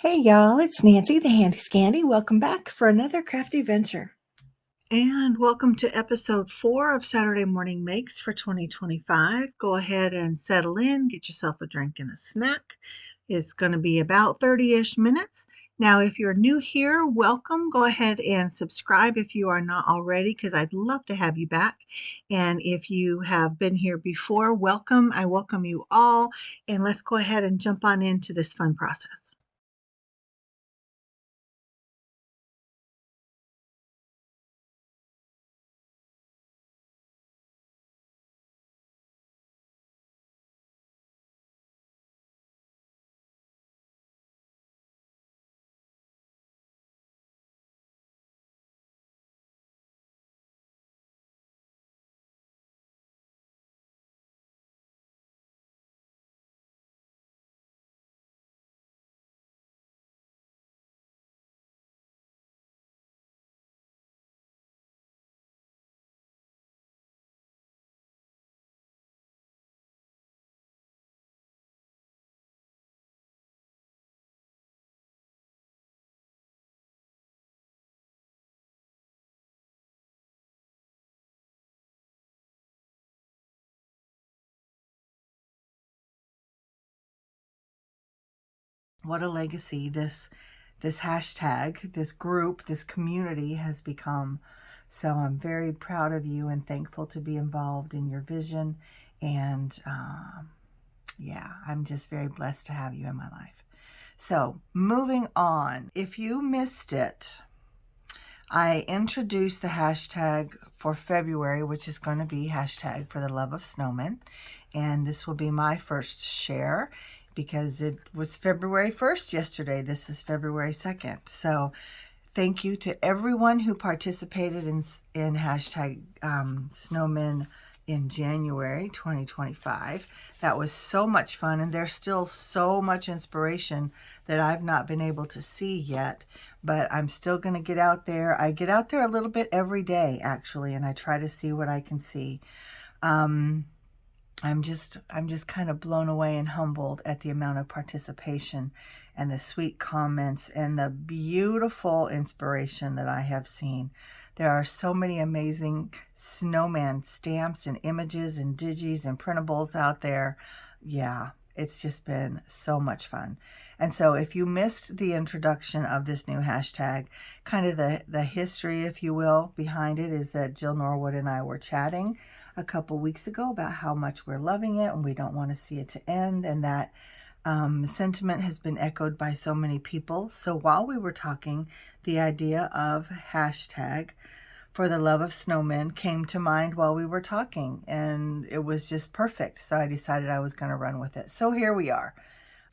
Hey y'all, it's Nancy the Handy Scandy. Welcome back for another crafty venture. And welcome to episode 4 of Saturday Morning Makes for 2025. Go ahead and settle in, get yourself a drink and a snack. It's going to be about 30-ish minutes. Now, if you're new here, welcome. Go ahead and subscribe if you are not already, because I'd love to have you back. And if you have been here before, welcome. I welcome you all. And let's go ahead and jump on into this fun process. What a legacy this hashtag, this group, this community has become. So I'm very proud of you and thankful to be involved in your vision. And yeah, I'm just very blessed to have you in my life. So moving on, if you missed it, I introduced the hashtag for February, which is going to be hashtag for the love of snowmen. And this will be my first share because it was February 1st yesterday. This is February 2nd. So thank you to everyone who participated in hashtag snowmen in January 2025. That was so much fun, and there's still so much inspiration that I've not been able to see yet, but I'm still going to get out there. I get out there a little bit every day, actually, and I try to see what I can see. I'm just kind of blown away and humbled at the amount of participation and the sweet comments and the beautiful inspiration that I have seen. There are so many amazing snowman stamps and images and digis and printables out there. Yeah, it's just been so much fun. And so if you missed the introduction of this new hashtag, kind of the history, if you will, behind it is that Jill Norwood and I were chatting a couple weeks ago about how much we're loving it and we don't want to see it to end, and that sentiment has been echoed by so many people. So while we were talking, the idea of hashtag for the love of snowmen came to mind while we were talking, and it was just perfect. So I decided I was going to run with it. So here we are.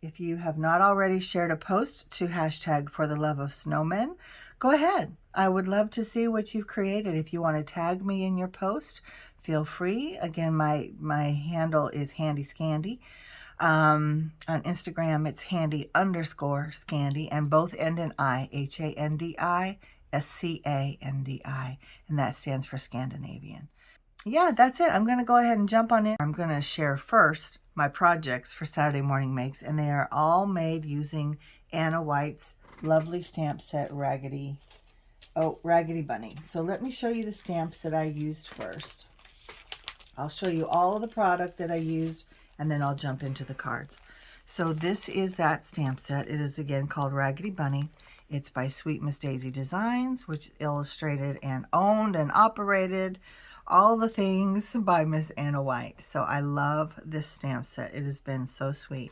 If you have not already shared a post to hashtag for the love of snowmen, go ahead. I would love to see what you've created. If you want to tag me in your post, feel free. Again, my handle is Handy Scandy. On Instagram, it's handy_scandy, and both end in I, HANDI_SCANDI, and that stands for Scandinavian. Yeah, that's it. I'm going to go ahead and jump on in. I'm going to share first my projects for Saturday Morning Makes, and they are all made using Anna White's lovely stamp set, Raggedy Bunny. So let me show you the stamps that I used first. I'll show you all of the product that I used, and then I'll jump into the cards. So this is that stamp set. It is again called Raggedy Bunny. It's by Sweet Miss Daisy Designs, which illustrated and owned and operated all the things by Miss Anna White. So I love this stamp set. It has been so sweet.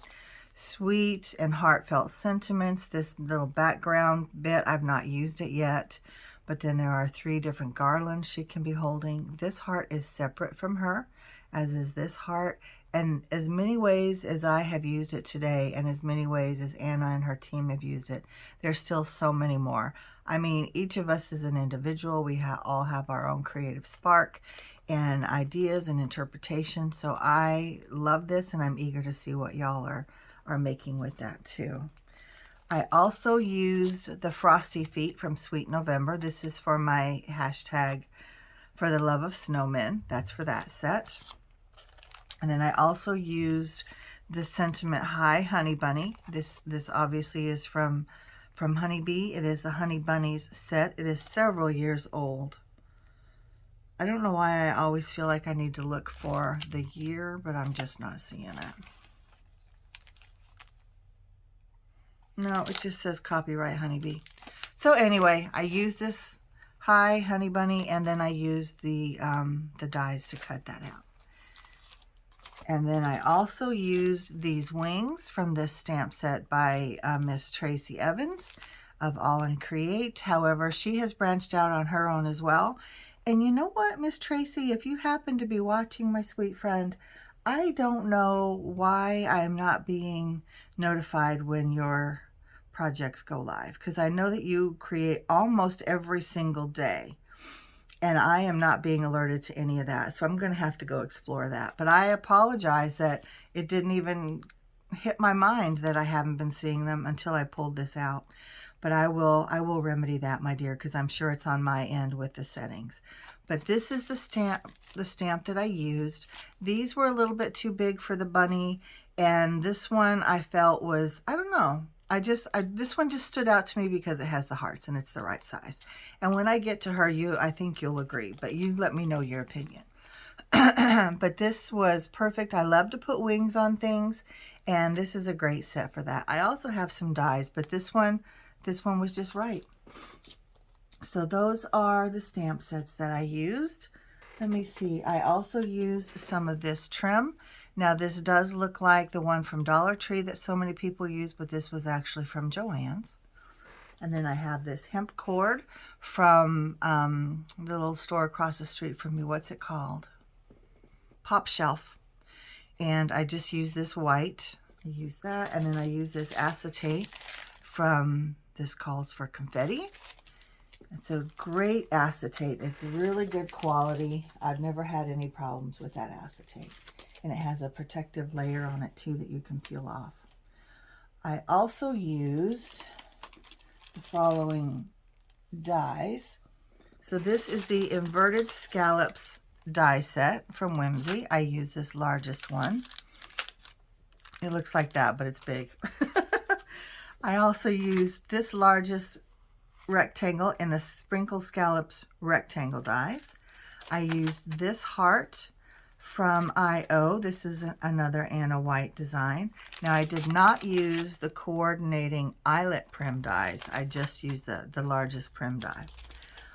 Sweet and heartfelt sentiments. This little background bit, I've not used it yet. But then there are 3 different garlands she can be holding. This heart is separate from her, as is this heart. And as many ways as I have used it today, and as many ways as Anna and her team have used it, there's still so many more. I mean, each of us is an individual. We all have our own creative spark and ideas and interpretation. So I love this, and I'm eager to see what y'all are making with that too. I also used the Frosty Feet from Sweet November. This is for my hashtag for the love of snowmen. That's for that set. And then I also used the Sentiment High Honey Bunny. This obviously is from Honeybee. It is the Honey Bunnies set. It is several years old. I don't know why I always feel like I need to look for the year, but I'm just not seeing it. No, it just says copyright Honeybee. So anyway, I use this High Honey Bunny, and then I use the dies to cut that out. And then I also used these wings from this stamp set by Miss Tracy Evans of All in Create. However, she has branched out on her own as well. And you know what, Miss Tracy, if you happen to be watching, my sweet friend, I don't know why I'm not being notified when your projects go live, because I know that you create almost every single day. And I am not being alerted to any of that. So I'm going to have to go explore that. But I apologize that it didn't even hit my mind that I haven't been seeing them until I pulled this out. But I will remedy that, my dear, because I'm sure it's on my end with the settings. But this is the stamp that I used. These were a little bit too big for the bunny. And this one I felt was, I don't know. This one just stood out to me because it has the hearts and it's the right size. And when I get to her, I think you'll agree, but you let me know your opinion. But this was perfect. I love to put wings on things, and this is a great set for that. I also have some dies, but this one was just right. So those are the stamp sets that I used. Let me see. I also used some of this trim. Now this does look like the one from Dollar Tree that so many people use, but this was actually from Joann's. And then I have this hemp cord from the little store across the street from me. What's it called? Pop Shelf. And I just use this white. I use that. And then I use this acetate from, this calls for Confetti. It's a great acetate. It's really good quality. I've never had any problems with that acetate. And it has a protective layer on it too that you can peel off. I also used the following dies. So this is the Inverted Scallops die set from Whimsy. I use this largest one. It looks like that, but it's big. I also used this largest rectangle in the Sprinkle Scallops rectangle dies. I used this heart from I.O. This is another Anna White design. Now I did not use the coordinating eyelet prim dies. I just used the largest prim die.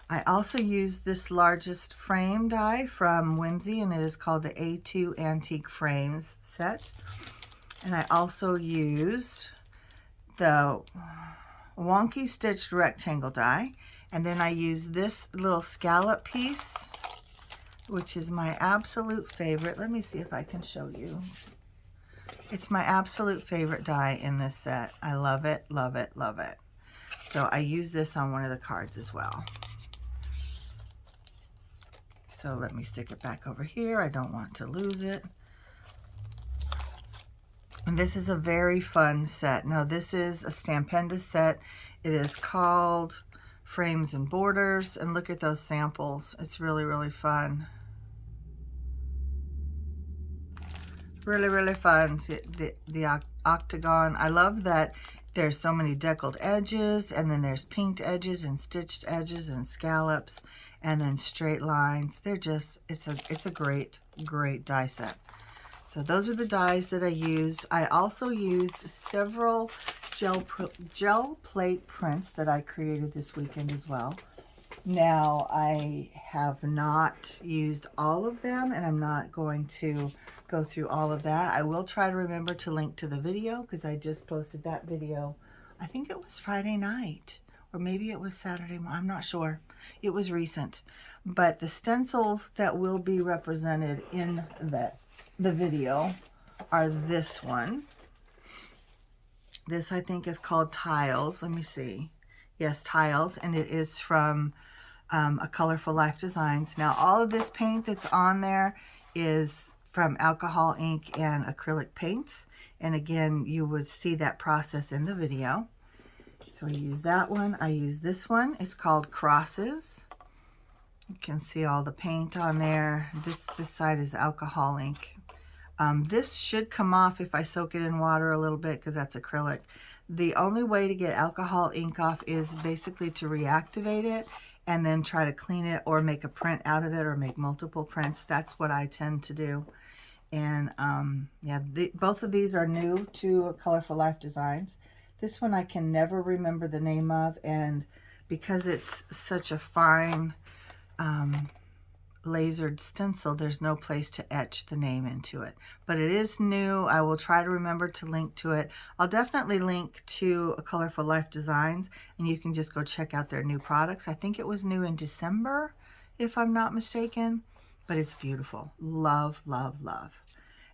I also used this largest frame die from Whimsy, and it is called the A2 Antique Frames set. And I also used the wonky stitched rectangle die, and then I used this little scallop piece, which is my absolute favorite. Let me see if I can show you. It's my absolute favorite die in this set. I love it, love it, love it. So I use this on one of the cards as well. So let me stick it back over here. I don't want to lose it. And this is a very fun set. Now this is a Stampenda set. It is called Frames and Borders. And look at those samples. It's really, really fun. Really, really fun. See, the octagon. I love that there's so many deckled edges, and then there's pinked edges and stitched edges and scallops, and then straight lines. They're just, it's a great, great die set. So those are the dies that I used. I also used several gel plate prints that I created this weekend as well. Now I have not used all of them, and I'm not going to go through all of that. I will try to remember to link to the video, because I just posted that video. I think it was Friday night, or maybe it was Saturday morning. I'm not sure. It was recent. But the stencils that will be represented in the video are this one. This I think is called Tiles. Let me see. Yes, Tiles, and it is from A Colorful Life Designs. Now all of this paint that's on there is from alcohol ink and acrylic paints, and again you would see that process in the video. So I use that one. I use this one. It's called Crosses. You can see all the paint on there. This side is alcohol ink. This should come off if I soak it in water a little bit because that's acrylic. The only way to get alcohol ink off is basically to reactivate it and then try to clean it or make a print out of it or make multiple prints. That's what I tend to do. And yeah, both of these are new to Colorful Life Designs. This one I can never remember the name of, and because it's such a fine lasered stencil, there's no place to etch the name into it. But it is new. I will try to remember to link to it. I'll definitely link to Colorful Life Designs, and you can just go check out their new products. I think it was new in December, if I'm not mistaken, but it's beautiful. Love, love, love.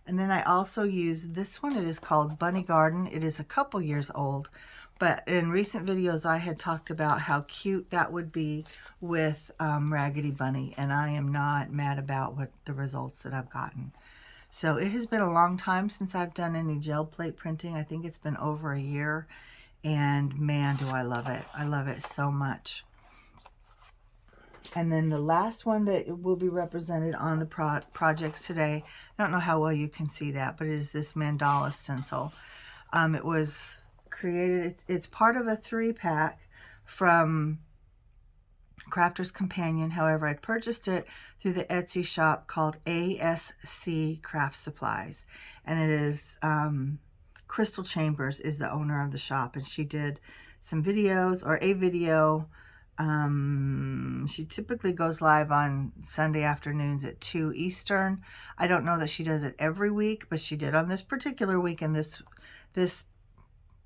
And then I also use this one. It is called Bunny Garden. It is a couple years old, but in recent videos I had talked about how cute that would be with Raggedy Bunny, and I am not mad about what the results that I've gotten. So it has been a long time since I've done any gel plate printing. I think it's been over a year, and man, do I love it. I love it so much. And then the last one that will be represented on the projects today, I don't know how well you can see that, but it is this mandala stencil. It was created, it's part of a 3-pack from Crafter's Companion. However, I purchased it through the Etsy shop called ASC Craft Supplies. And it is, Crystal Chambers is the owner of the shop, and she did some videos, or a video. She typically goes live on Sunday afternoons at 2 Eastern. I don't know that she does it every week, but she did on this particular week, and this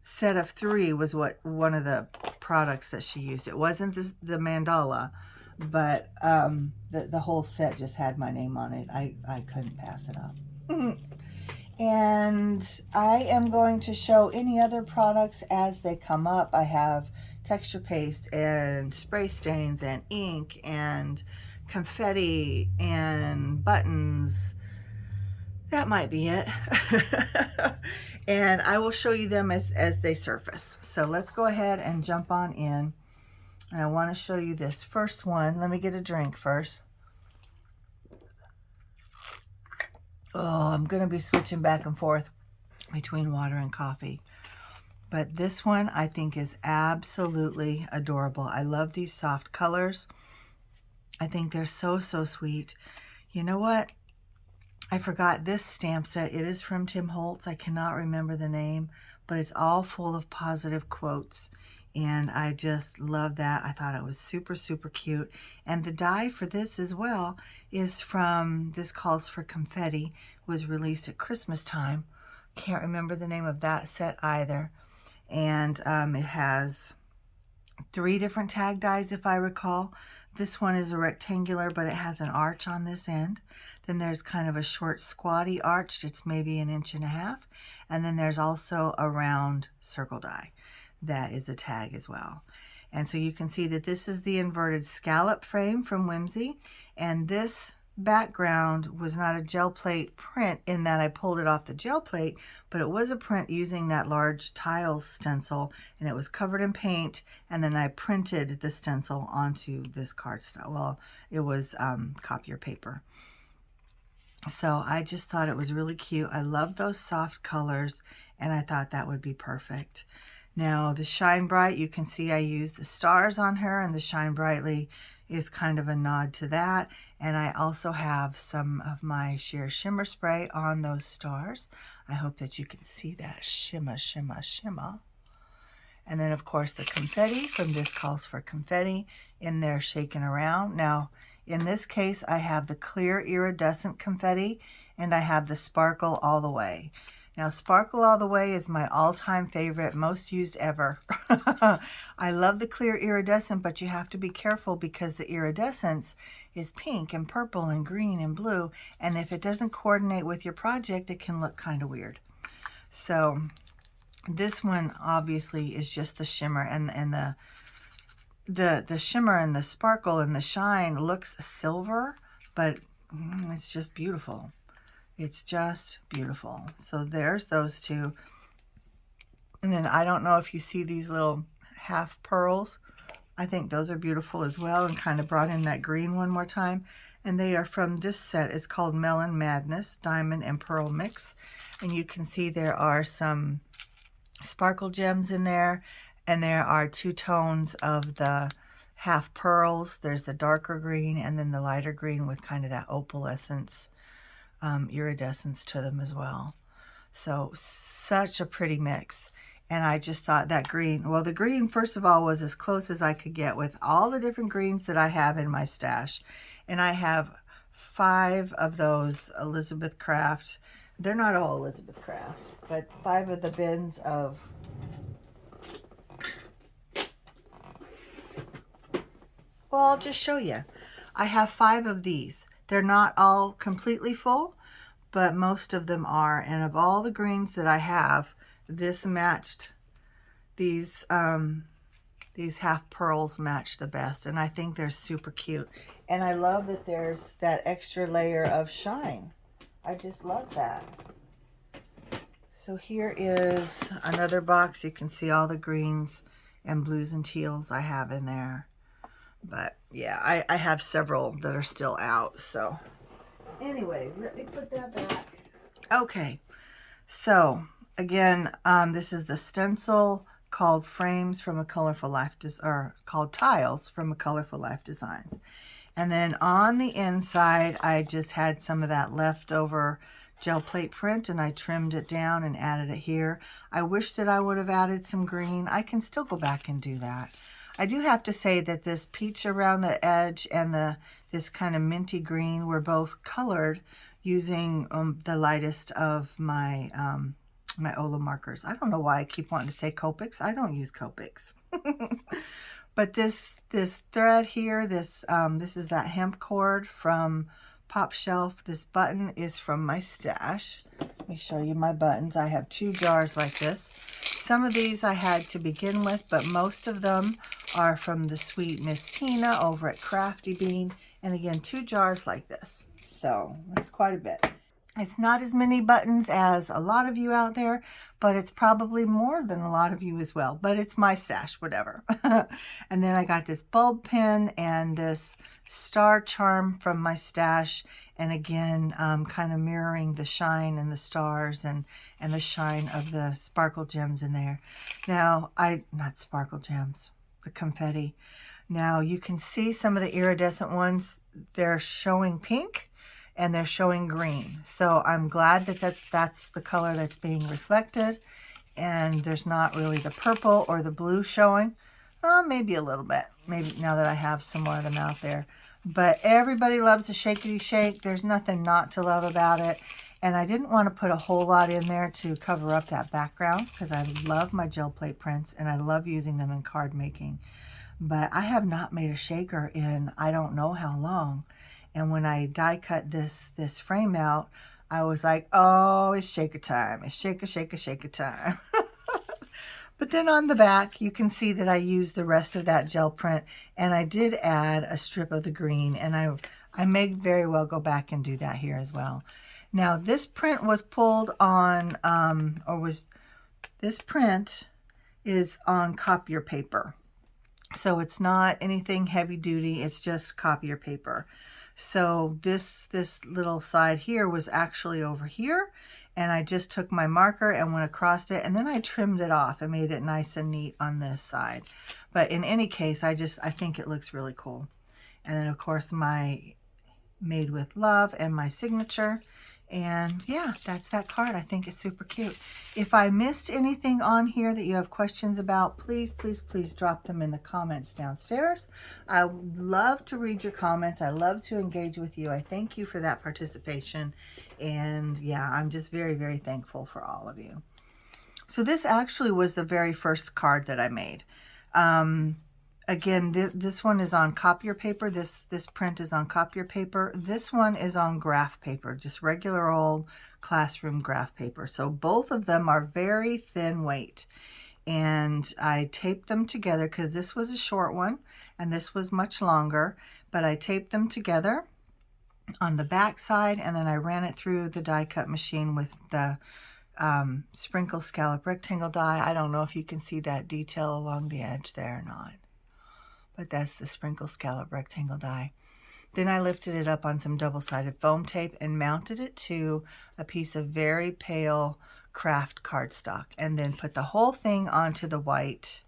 set of 3 was one of the products that she used. It wasn't the mandala, but the whole set just had my name on it. I couldn't pass it up. And I am going to show any other products as they come up. I have texture paste and spray stains and ink and confetti and buttons. That might be it. And I will show you them as they surface. So let's go ahead and jump on in. And I want to show you this first one. Let me get a drink first. Oh, I'm going to be switching back and forth between water and coffee. But this one I think is absolutely adorable. I love these soft colors. I think they're so, so sweet. You know what? I forgot this stamp set. It is from Tim Holtz. I cannot remember the name, but it's all full of positive quotes. And I just love that. I thought it was super, super cute. And the die for this as well is from This Calls for Confetti. It was released at Christmas time. Can't remember the name of that set either. And it has 3 different tag dies, if I recall. This one is a rectangular, but it has an arch on this end. Then there's kind of a short squatty arch. It's maybe 1.5 inches. And then there's also a round circle die. That is a tag as well. And so you can see that this is the inverted scallop frame from Whimsy. And this background was not a gel plate print in that I pulled it off the gel plate, but it was a print using that large tile stencil, and it was covered in paint, and then I printed the stencil onto this cardstock. Well, it was copier paper. So I just thought it was really cute. I love those soft colors, and I thought that would be perfect. Now the Shine Bright, you can see I used the stars on her, and the Shine Brightly is kind of a nod to that. And I also have some of my sheer shimmer spray on those stars. I hope that you can see that shimmer, shimmer, shimmer. And then of course the confetti from This Calls for Confetti in there shaking around. Now in this case I have the clear iridescent confetti, and I have the Sparkle All the Way. Now, Sparkle All the Way is my all-time favorite, most used ever. I love the clear iridescent, but you have to be careful because the iridescence is pink and purple and green and blue, and if it doesn't coordinate with your project, it can look kind of weird. So this one obviously is just the shimmer, and the shimmer and the sparkle and the shine looks silver, but it's just beautiful. It's just beautiful. So there's those 2. And then I don't know if you see these little half pearls. I think those are beautiful as well, and kind of brought in that green one more time. and they are from this set. It's called Melon Madness Diamond and Pearl Mix, and you can see there are some sparkle gems in there, and there are 2 tones of the half pearls. There's the darker green and then the lighter green with kind of that opalescence iridescence to them as well. So such a pretty mix. And I just thought that green, well, the green, first of all, was as close as I could get with all the different greens that I have in my stash. And I have 5 of those Elizabeth Craft. They're not all Elizabeth Craft, but 5 of the bins of well, I'll just show you. I have 5 of these. They're not all completely full, but most of them are. And of all the greens that I have, this matched these half pearls match the best, and I think they're super cute. And I love that there's that extra layer of shine. I just love that. So here is another box. You can see all the greens and blues and teals I have in there. But yeah, I have several that are still out. So anyway, let me put that back. Okay, so again, this is the stencil called Frames from a Colorful Life, or called Tiles from a Colorful Life Designs. And then on the inside, I just had some of that leftover gel plate print, and I trimmed it down and added it here. I wish that I would have added some green. I can still go back and do that. I do have to say that this peach around the edge and this kind of minty green were both colored using the lightest of my my Ola markers. I don't know why I keep wanting to say Copics. I don't use Copics. But this thread here, this is that hemp cord from Pop Shelf. This button is from my stash. Let me show you my buttons. I have 2 jars like this. Some of these I had to begin with, but most of them are from the sweet Miss Tina over at Crafty Bean. And again, 2 jars like this. So that's quite a bit. It's not as many buttons as a lot of you out there, but it's probably more than a lot of you as well. But it's my stash, whatever. And then I got this bulb pin and this star charm from my stash. And again, kind of mirroring the shine and the stars and the shine of the sparkle gems in there. Now, not sparkle gems, the confetti. Now, you can see some of the iridescent ones. They're showing pink and they're showing green. So I'm glad that that's the color that's being reflected. And there's not really the purple or the blue showing. Well, maybe a little bit. Maybe now that I have some more of them out there. But everybody loves a shakety shake. There's nothing not to love about it. And I didn't want to put a whole lot in there to cover up that background because I love my gel plate prints and I love using them in card making. But I have not made a shaker in I don't know how long. And when I die cut this frame out, I was like, oh, it's shaker time. It's shaker time. But then on the back, you can see that I used the rest of that gel print, and I did add a strip of the green, and I may very well go back and do that here as well. Now, this print was pulled on, this print is on copier paper. So it's not anything heavy duty, it's just copier paper. So this little side here was actually over here, and I just took my marker and went across it, and then I trimmed it off and made it nice and neat on this side. But in any case, I think it looks really cool. And then of course my Made with Love and my signature. And yeah, that's that card. I think it's super cute. If I missed anything on here that you have questions about, please, please, please drop them in the comments downstairs. I would love to read your comments. I love to engage with you. I thank you for that participation. And yeah, I'm just very, very thankful for all of you. So this actually was the very first card that I made. Again, this one is on copier paper. This print is on copier paper. This one is on graph paper, just regular old classroom graph paper. So both of them are very thin weight. And I taped them together because this was a short one and this was much longer. But I taped them together on the back side, and then I ran it through the die cut machine with the sprinkle scallop rectangle die. I don't know if you can see that detail along the edge there or not. But that's the sprinkle scallop rectangle die. Then I lifted it up on some double-sided foam tape and mounted it to a piece of very pale craft cardstock, and then put the whole thing onto the white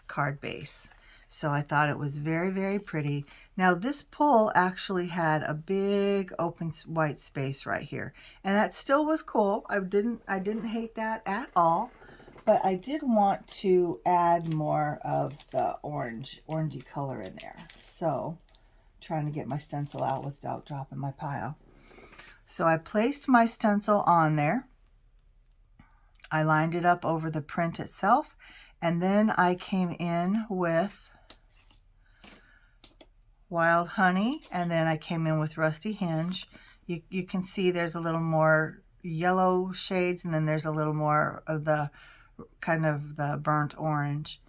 card base. So I thought it was very, very pretty. Now this pull actually had a big open white space right here, and that still was cool. I didn't hate that at all, but I did want to add more of the orangey color in there. So trying to get my stencil out without dropping my pile. So I placed my stencil on there. I lined it up over the print itself, and then I came in with Wild Honey, and then I came in with Rusty Hinge. You can see there's a little more yellow shades, and then there's a little more of the kind of the burnt orange.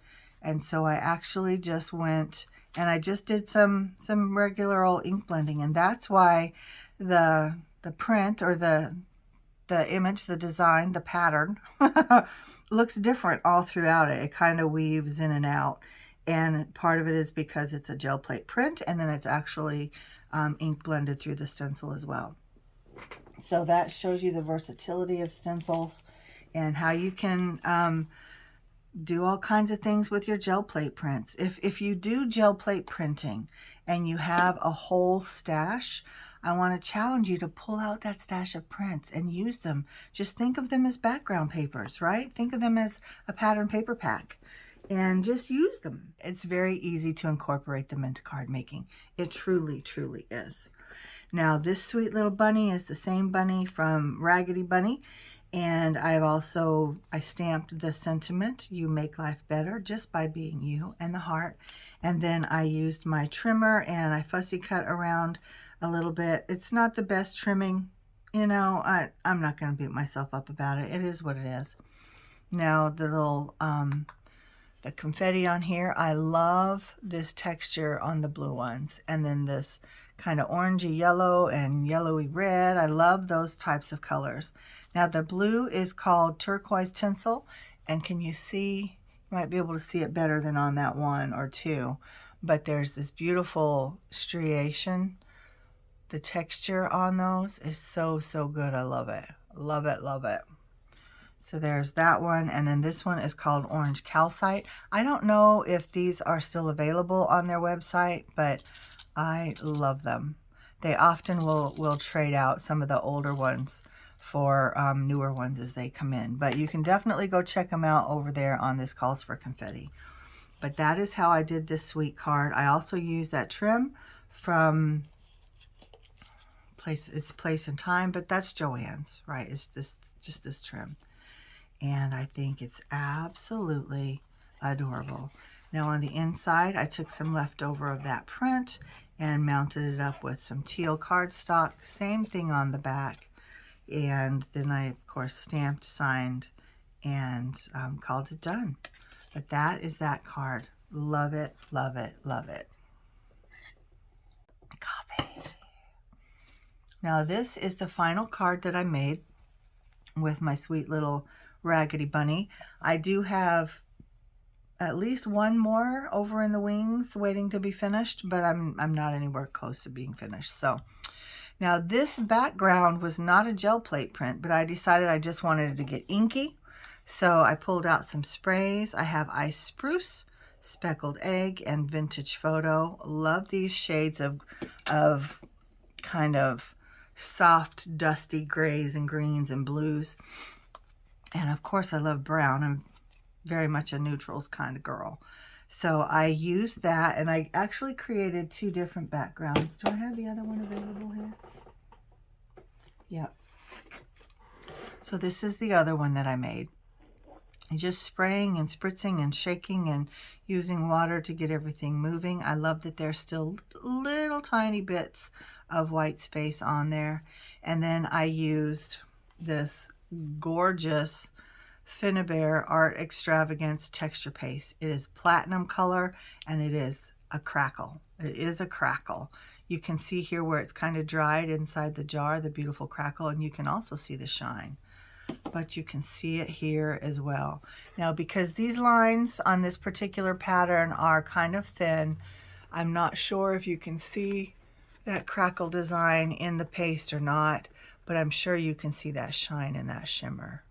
And so I actually just went and I just did some regular old ink blending, and that's why the print or the image, the design, the pattern looks different all throughout it. It kind of weaves in and out, and part of it is because it's a gel plate print, and then it's actually ink blended through the stencil as well. So that shows you the versatility of stencils and how you can do all kinds of things with your gel plate prints. If you do gel plate printing and you have a whole stash, I want to challenge you to pull out that stash of prints and use them. Just think of them as background papers, right? Think of them as a pattern paper pack and just use them. It's very easy to incorporate them into card making. It truly, truly is. Now this sweet little bunny is the same bunny from Raggedy Bunny. And I stamped the sentiment, "You make life better just by being you," and the heart. And then I used my trimmer and I fussy cut around a little bit. It's not the best trimming, you know, I'm not going to beat myself up about it. It is what it is. Now the little, the confetti on here, I love this texture on the blue ones. And then this kind of orangey yellow and yellowy red. I love those types of colors. Now the blue is called Turquoise Tinsel, and can you see, you might be able to see it better than on that one or two, but there's this beautiful striation. The texture on those is so, so good. I love it. Love it, love it. So there's that one, and then this one is called Orange Calcite. I don't know if these are still available on their website, but I love them. They often will trade out some of the older ones for newer ones as they come in. But you can definitely go check them out over there on This Calls for Confetti. But that is how I did this sweet card. I also used that trim from Place and Time, but that's Joann's, right? It's just this trim. And I think it's absolutely adorable. Now on the inside, I took some leftover of that print and mounted it up with some teal cardstock. Same thing on the back. And then I, of course, stamped, signed, and called it done. But that is that card. Love it, love it, love it. Coffee. Now this is the final card that I made with my sweet little Raggedy Bunny. I do have at least one more over in the wings waiting to be finished, but I'm not anywhere close to being finished. So now this background was not a gel plate print, but I decided I just wanted it to get inky. So I pulled out some sprays. I have Ice Spruce, Speckled Egg, and Vintage Photo. Love these shades of kind of soft, dusty grays and greens and blues. And of course I love brown. I'm very much a neutrals kind of girl. So I used that, and I actually created two different backgrounds. Do I have the other one available here? Yep. So this is the other one that I made. Just spraying and spritzing and shaking and using water to get everything moving. I love that there's still little tiny bits of white space on there. And then I used this gorgeous Finnabair Art Extravagance texture paste. It is platinum color, and it is a crackle. It is a crackle. You can see here where it's kind of dried inside the jar, the beautiful crackle, and you can also see the shine. But you can see it here as well. Now, because these lines on this particular pattern are kind of thin, I'm not sure if you can see that crackle design in the paste or not, but I'm sure you can see that shine and that shimmer.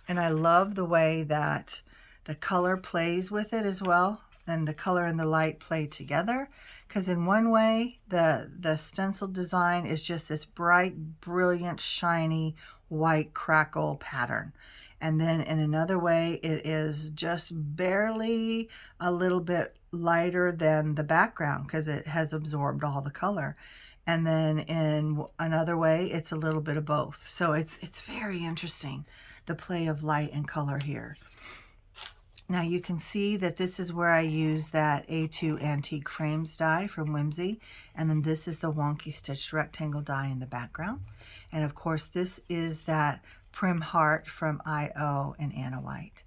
And I love the way that the color plays with it as well, and the color and the light play together, because in one way the stencil design is just this bright, brilliant, shiny white crackle pattern, and then in another way it is just barely a little bit lighter than the background because it has absorbed all the color, and then in another way it's a little bit of both. So it's very interesting, the play of light and color here. Now you can see that this is where I use that A2 Antique Frames die from Whimsy, and then this is the Wonky Stitched Rectangle die in the background. And of course this is that Prim Heart from I.O. and Anna White.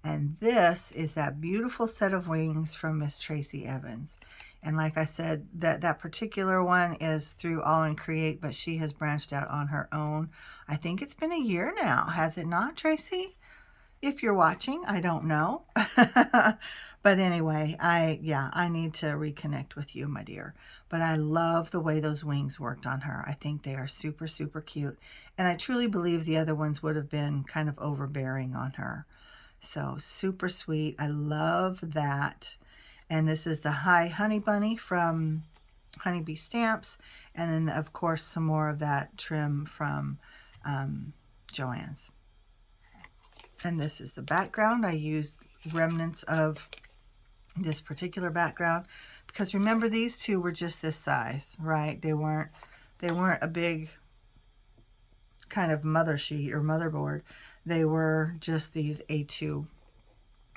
And this is that beautiful set of wings from Miss Tracy Evans. And like I said, that particular one is through All in Create, but she has branched out on her own. I think it's been a year now, has it not, Tracy? If you're watching, I don't know. But anyway, I need to reconnect with you, my dear. But I love the way those wings worked on her. I think they are super, super cute. And I truly believe the other ones would have been kind of overbearing on her. So super sweet. I love that. And this is the Hi Honey Bunny from Honeybee Stamps. And then, of course, some more of that trim from Joann's. And this is the background. I used remnants of this particular background because remember, these two were just this size, right? They weren't a big kind of mother sheet or motherboard. They were just these A2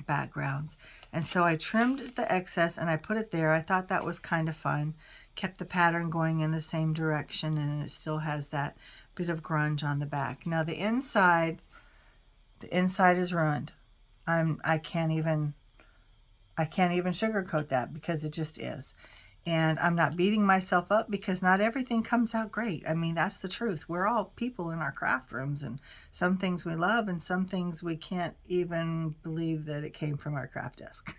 backgrounds. And so I trimmed the excess and I put it there. I thought that was kind of fun. Kept the pattern going in the same direction, and it still has that bit of grunge on the back. Now the inside is ruined. I can't even sugarcoat that because it just is. And I'm not beating myself up because not everything comes out great. I mean, that's the truth. We're all people in our craft rooms, and some things we love and some things we can't even believe that it came from our craft desk.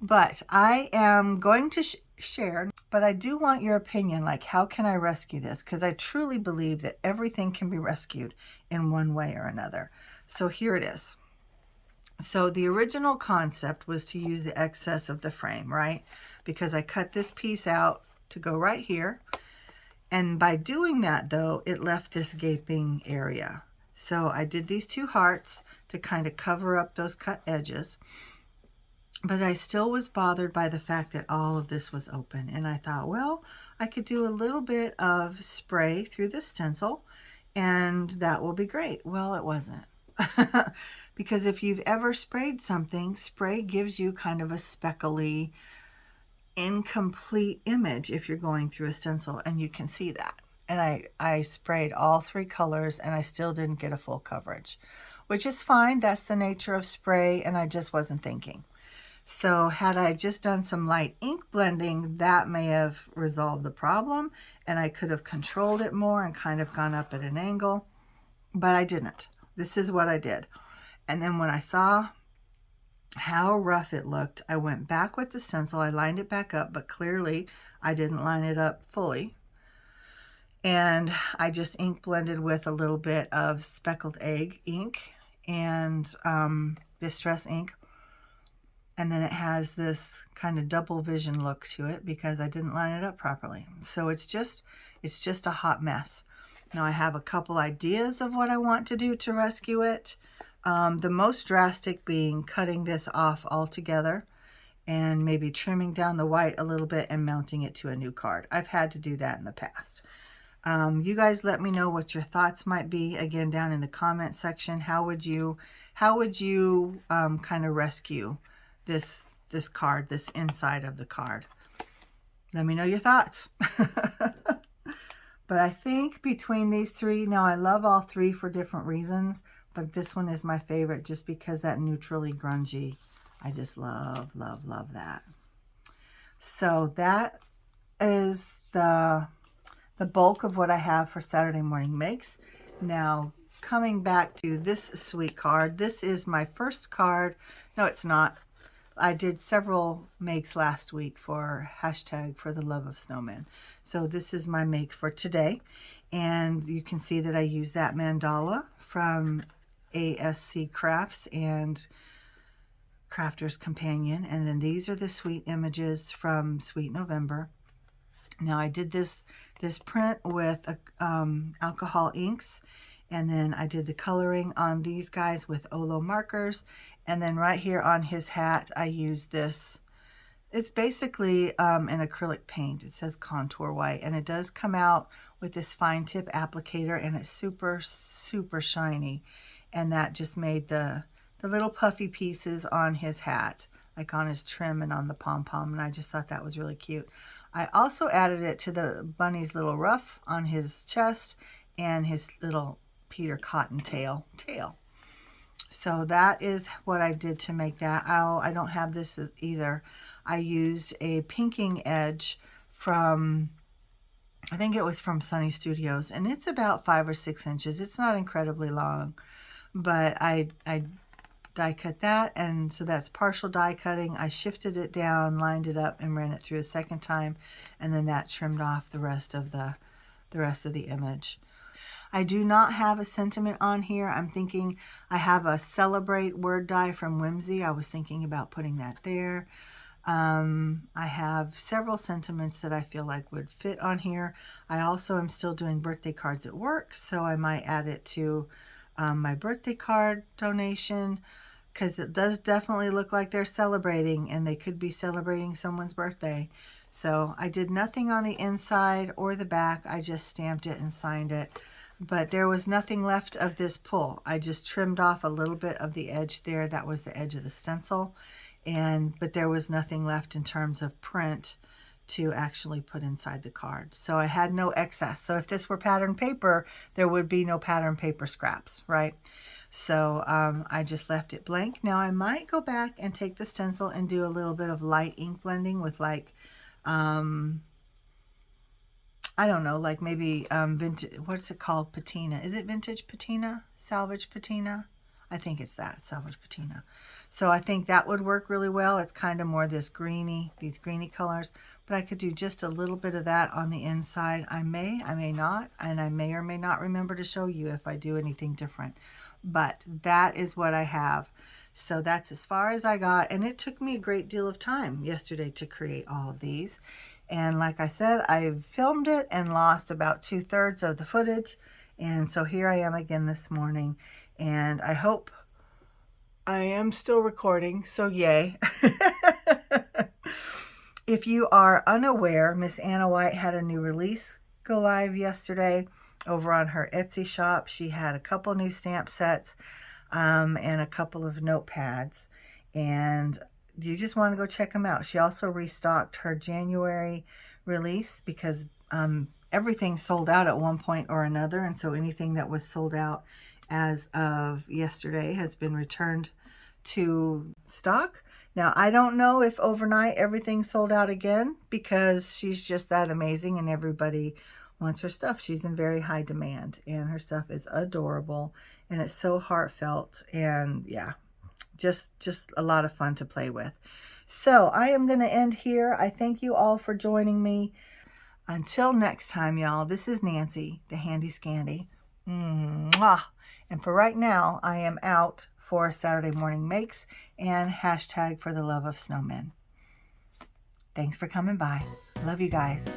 But I am going to share, but I do want your opinion, like how can I rescue this? Because I truly believe that everything can be rescued in one way or another. So here it is. So the original concept was to use the excess of the frame, right? Because I cut this piece out to go right here. And by doing that though, it left this gaping area. So I did these two hearts to kind of cover up those cut edges. But I still was bothered by the fact that all of this was open. And I thought, well, I could do a little bit of spray through the stencil and that will be great. Well, it wasn't. Because if you've ever sprayed something, spray gives you kind of a speckly, incomplete image if you're going through a stencil, and you can see that. And I sprayed all three colors and I still didn't get a full coverage, which is fine. That's the nature of spray, and I just wasn't thinking. So had I just done some light ink blending, that may have resolved the problem and I could have controlled it more and kind of gone up at an angle, but I didn't. This is what I did. And then when I saw how rough it looked, I went back with the stencil. I lined it back up, but clearly I didn't line it up fully. And I just ink blended with a little bit of speckled egg ink and Distress ink. And then it has this kind of double vision look to it because I didn't line it up properly. So it's just a hot mess. Now I have a couple ideas of what I want to do to rescue it. The most drastic being cutting this off altogether and maybe trimming down the white a little bit and mounting it to a new card. I've had to do that in the past. You guys let me know what your thoughts might be, again, down in the comment section. How would you kind of rescue this card, this inside of the card? Let me know your thoughts. But I think between these three, now I love all three for different reasons, but this one is my favorite just because that neutrally grungy, I just love, love, love that. So that is the bulk of what I have for Saturday Morning Makes. Now, coming back to this sweet card, this is my first card. No, it's not. I did several makes last week for hashtag for the love of snowmen. So this is my make for today. And you can see that I use that mandala from ASC Crafts and Crafter's Companion. And then these are the sweet images from Sweet November. Now I did this print with alcohol inks, and then I did the coloring on these guys with Olo markers, and then right here on his hat I used this. It's basically an acrylic paint. It says contour white, and it does come out with this fine tip applicator, and it's super shiny, and that just made the little puffy pieces on his hat, like on his trim and on the pom-pom, and I just thought that was really cute. I also added it to the bunny's little ruff on his chest and his little Peter Cottontail tail. So that is what I did to make that. Oh, I don't have this either. I used a pinking edge from, I think it was from Sunny Studios, and it's about 5 or 6 inches. It's not incredibly long, but I die cut that, and so that's partial die cutting. I shifted it down, lined it up, and ran it through a second time, and then that trimmed off the rest of the image. I do not have a sentiment on here. I'm thinking I have a Celebrate word die from Whimsy. I was thinking about putting that there. I have several sentiments that I feel like would fit on here. I also am still doing birthday cards at work, so I might add it to my birthday card donation, because it does definitely look like they're celebrating, and they could be celebrating someone's birthday. So I did nothing on the inside or the back. I just stamped it and signed it. But there was nothing left of this pull. I just trimmed off a little bit of the edge there. That was the edge of the stencil. But there was nothing left in terms of print to actually put inside the card. So I had no excess. So if this were pattern paper, there would be no pattern paper scraps, right? So I just left it blank. Now I might go back and take the stencil and do a little bit of light ink blending with, like, I don't know, like maybe vintage, what's it called? Patina. Is it vintage patina? Salvage patina? I think it's that, salvage patina. So I think that would work really well. It's kind of more this greeny, these greeny colors, but I could do just a little bit of that on the inside. I may not, and I may or may not remember to show you if I do anything different. But that is what I have. So that's as far as I got, and it took me a great deal of time yesterday to create all of these. And like I said, I filmed it and lost about 2/3 of the footage, and so here I am again this morning, and I hope I am still recording, so yay. If you are unaware, Miss Anna White had a new release go live yesterday over on her Etsy shop. She had a couple new stamp sets and a couple of notepads, and you just want to go check them out. She also restocked her January release because everything sold out at one point or another, and so anything that was sold out as of yesterday has been returned to stock. Now, I don't know if overnight everything sold out again, because she's just that amazing and everybody wants her stuff. She's in very high demand, and her stuff is adorable, and it's so heartfelt, and yeah, just a lot of fun to play with. So I am going to end here. I thank you all for joining me. Until next time, y'all, this is Nancy, the Handy Scandy. Mwah. And for right now, I am out for Saturday Morning Makes and hashtag for the love of snowmen. Thanks for coming by. Love you guys.